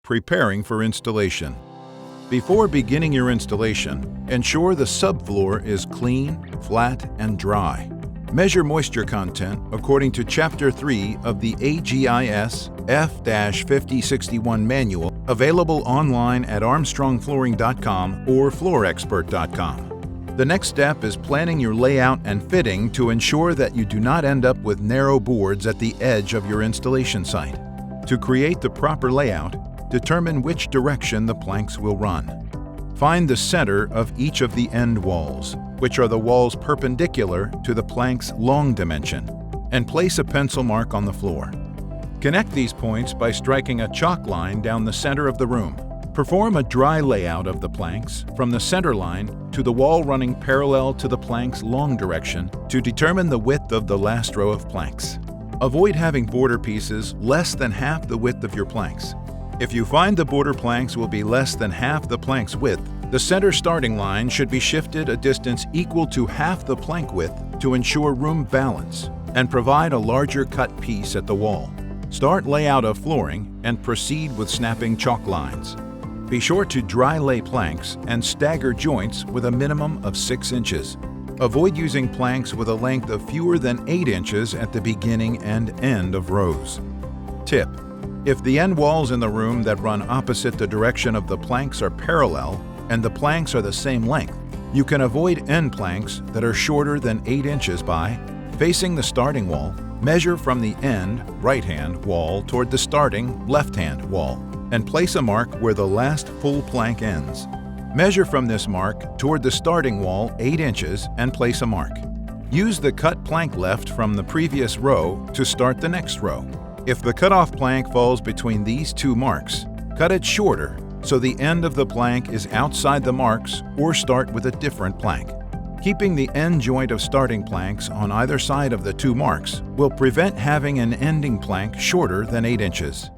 Preparing for installation. Before beginning your installation, ensure the subfloor is clean, flat, and dry. Measure moisture content according to Chapter 3 of the AGIS F-5061 manual available online at armstrongflooring.com or floorexpert.com. The next step is planning your layout and fitting to ensure that you do not end up with narrow boards at the edge of your installation site. To create the proper layout, determine which direction the planks will run. Find the center of each of the end walls, which are the walls perpendicular to the plank's long dimension, and place a pencil mark on the floor. Connect these points by striking a chalk line down the center of the room. Perform a dry layout of the planks from the center line to the wall running parallel to the plank's long direction to determine the width of the last row of planks. Avoid having border pieces less than half the width of your planks. If you find the border planks will be less than half the plank's width, the center starting line should be shifted a distance equal to half the plank width to ensure room balance and provide a larger cut piece at the wall. Start layout of flooring and proceed with snapping chalk lines. Be sure to dry lay planks and stagger joints with a minimum of 6 inches. Avoid using planks with a length of fewer than 8 inches at the beginning and end of rows. Tip: if the end walls in the room that run opposite the direction of the planks are parallel and the planks are the same length, you can avoid end planks that are shorter than 8 inches by facing the starting wall. Measure from the end right-hand wall toward the starting left-hand wall and place a mark where the last full plank ends. Measure from this mark toward the starting wall 8 inches and place a mark. Use the cut plank left from the previous row to start the next row. If the cutoff plank falls between these two marks, cut it shorter so the end of the plank is outside the marks or start with a different plank. Keeping the end joint of starting planks on either side of the two marks will prevent having an ending plank shorter than 8 inches.